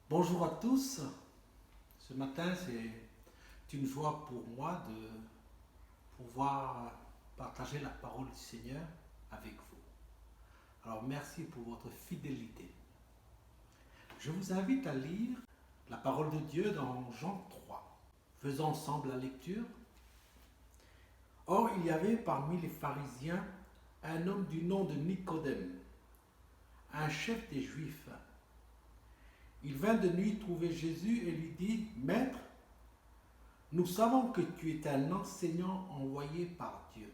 Bonjour à tous. Ce matin, c'est une joie pour moi de pouvoir partager la parole du Seigneur avec vous. Alors merci pour votre fidélité. Je vous invite à lire la parole de Dieu dans Jean 3. Faisons ensemble la lecture. Or, il y avait parmi les pharisiens un homme du nom de Nicodème, un chef des Juifs. Il vint de nuit trouver Jésus et lui dit, Maître, nous savons que tu es un enseignant envoyé par Dieu,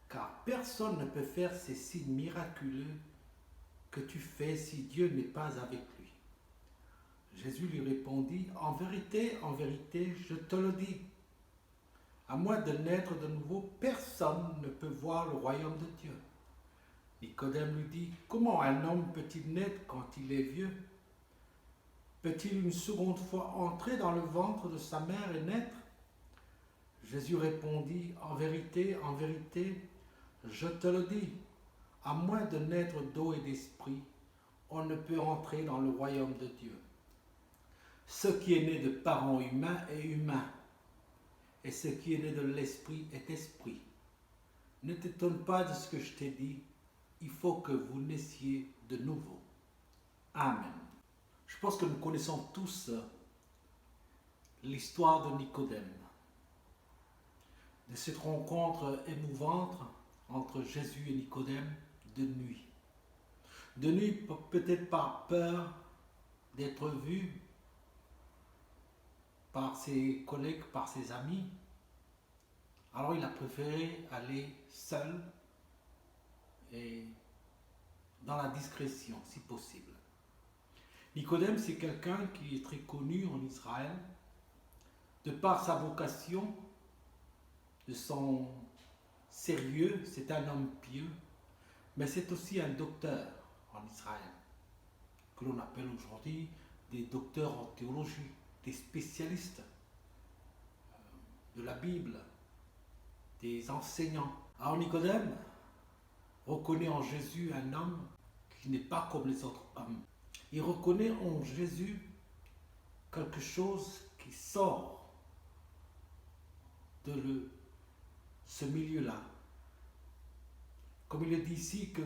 car personne ne peut faire ces signes miraculeux que tu fais si Dieu n'est pas avec lui. Jésus lui répondit, en vérité, je te le dis, à moins de naître de nouveau, personne ne peut voir le royaume de Dieu. Nicodème lui dit, comment un homme peut-il naître quand il est vieux? Peut-il une seconde fois entrer dans le ventre de sa mère et naître? Jésus répondit, en vérité, je te le dis, à moins de naître d'eau et d'esprit, on ne peut entrer dans le royaume de Dieu. Ce qui est né de parents humains est humain, et ce qui est né de l'esprit est esprit. Ne t'étonne pas de ce que je t'ai dit, il faut que vous naissiez de nouveau. Amen. Je pense que nous connaissons tous l'histoire de Nicodème, de cette rencontre émouvante entre Jésus et Nicodème de nuit. De nuit, peut-être par peur d'être vu par ses collègues, par ses amis. Alors il a préféré aller seul et dans la discrétion, si possible. Nicodème, c'est quelqu'un qui est très connu en Israël, de par sa vocation, de son sérieux, c'est un homme pieux, mais c'est aussi un docteur en Israël, que l'on appelle aujourd'hui des docteurs en théologie, des spécialistes de la Bible, des enseignants. Alors Nicodème reconnaît en Jésus un homme qui n'est pas comme les autres hommes. Il reconnaît en Jésus quelque chose qui sort de ce milieu-là. Comme il est dit ici que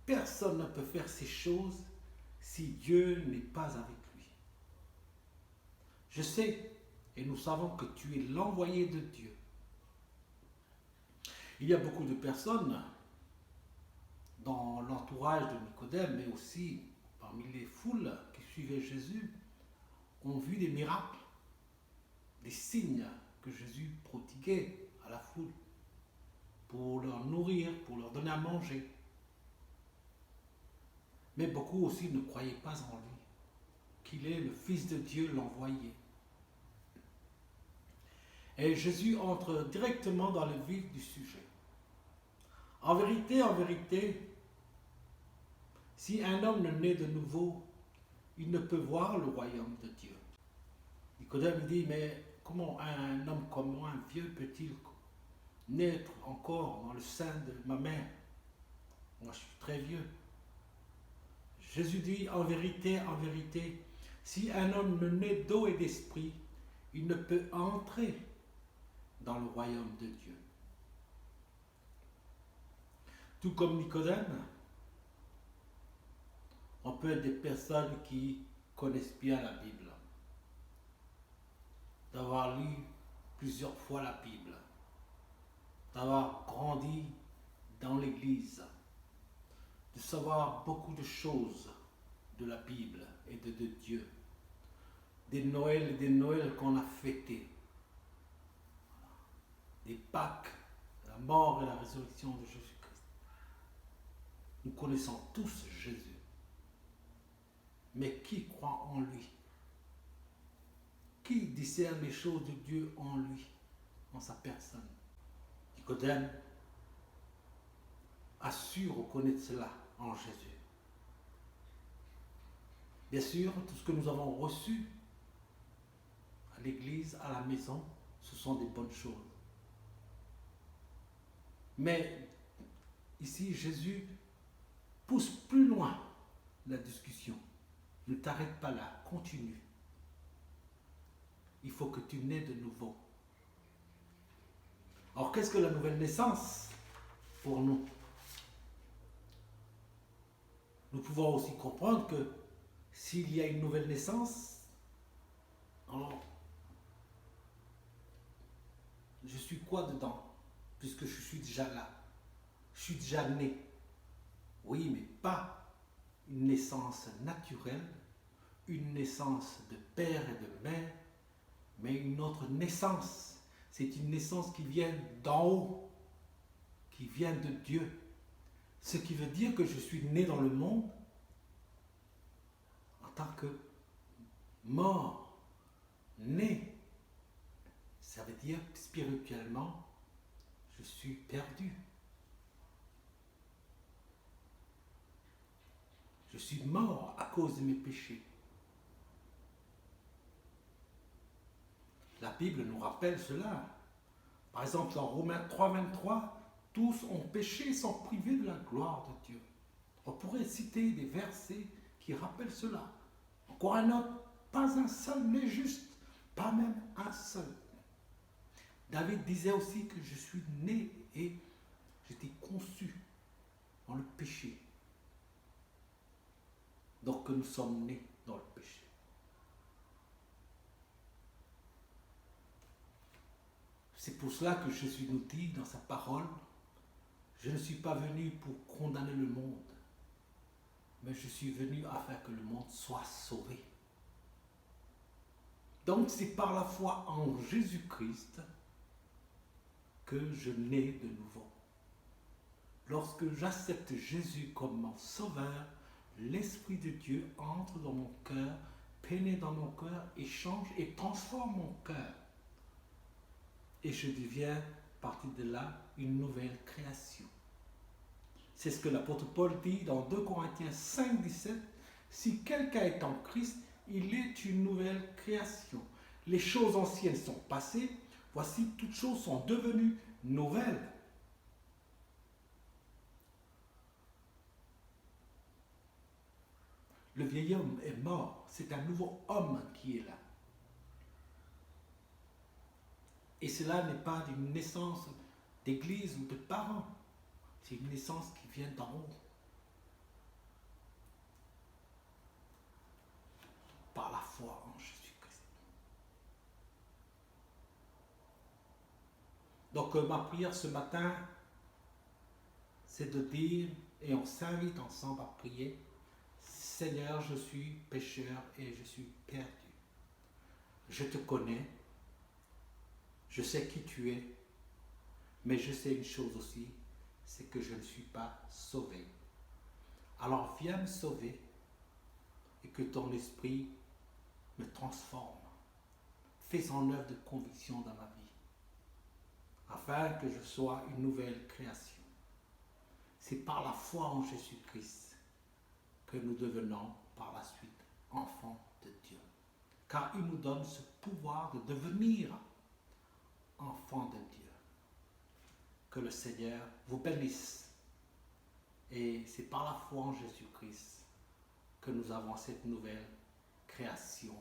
personne ne peut faire ces choses si Dieu n'est pas avec lui. Je sais et nous savons que tu es l'envoyé de Dieu. Il y a beaucoup de personnes dans l'entourage de Nicodème, mais aussi parmi les foules qui suivaient Jésus, ont vu des miracles, des signes que Jésus prodiguait à la foule pour leur nourrir, pour leur donner à manger. Mais beaucoup aussi ne croyaient pas en lui, qu'il est le Fils de Dieu, l'envoyé. Et Jésus entre directement dans le vif du sujet. En vérité, si un homme ne naît de nouveau, il ne peut voir le royaume de Dieu. Nicodème dit, mais comment un homme comme moi, un vieux, peut-il naître encore dans le sein de ma mère? Moi, je suis très vieux. Jésus dit, en vérité, si un homme ne naît d'eau et d'esprit, il ne peut entrer dans le royaume de Dieu. Tout comme Nicodème, on peut être des personnes qui connaissent bien la Bible, d'avoir lu plusieurs fois la Bible, d'avoir grandi dans l'Église, de savoir beaucoup de choses de la Bible et de Dieu, des Noëls qu'on a fêtés, des Pâques, la mort et la résurrection de Jésus-Christ. Nous connaissons tous Jésus. Mais qui croit en lui? Qui discerne les choses de Dieu en lui, en sa personne? Nicodème a su reconnaître cela en Jésus. Bien sûr, tout ce que nous avons reçu à l'église, à la maison, ce sont des bonnes choses. Mais ici, Jésus pousse plus loin la discussion. Ne t'arrête pas là, continue. Il faut que tu naies de nouveau. Alors, qu'est-ce que la nouvelle naissance pour nous? Nous pouvons aussi comprendre que s'il y a une nouvelle naissance, alors, je suis quoi dedans? Puisque je suis déjà là. Je suis déjà né. Oui, mais pas une naissance naturelle, une naissance de père et de mère, mais une autre naissance. C'est une naissance qui vient d'en haut, qui vient de Dieu. Ce qui veut dire que je suis né dans le monde en tant que mort, né. Ça veut dire spirituellement, je suis perdu. Je suis mort à cause de mes péchés. La Bible nous rappelle cela. Par exemple, dans Romains 3, 23, tous ont péché et sont privés de la gloire de Dieu. On pourrait citer des versets qui rappellent cela. Encore un autre, pas un seul n'est juste, pas même un seul. David disait aussi que je suis né et j'étais conçu dans le péché. Donc que nous sommes nés dans le péché. C'est pour cela que Jésus nous dit dans sa parole, je ne suis pas venu pour condamner le monde, mais je suis venu afin que le monde soit sauvé. Donc c'est par la foi en Jésus-Christ que je nais de nouveau. Lorsque j'accepte Jésus comme mon sauveur, l'Esprit de Dieu entre dans mon cœur, pénètre dans mon cœur et change et transforme mon cœur. Et je deviens, à partir de là, une nouvelle création. C'est ce que l'apôtre Paul dit dans 2 Corinthiens 5, 17. Si quelqu'un est en Christ, il est une nouvelle création. Les choses anciennes sont passées, voici toutes choses sont devenues nouvelles. Le vieil homme est mort, c'est un nouveau homme qui est là. Et cela n'est pas d'une naissance d'église ou de parents, c'est une naissance qui vient d'en haut. Par la foi en Jésus-Christ. Donc ma prière ce matin, c'est de dire, et on s'invite ensemble à prier, Seigneur, je suis pécheur et je suis perdu. Je te connais, je sais qui tu es, mais je sais une chose aussi, c'est que je ne suis pas sauvé. Alors viens me sauver et que ton esprit me transforme. Fais en œuvre de conviction dans ma vie, afin que je sois une nouvelle création. C'est par la foi en Jésus-Christ que nous devenons par la suite enfants de Dieu. Car il nous donne ce pouvoir de devenir enfants de Dieu. Que le Seigneur vous bénisse. Et c'est par la foi en Jésus-Christ que nous avons cette nouvelle création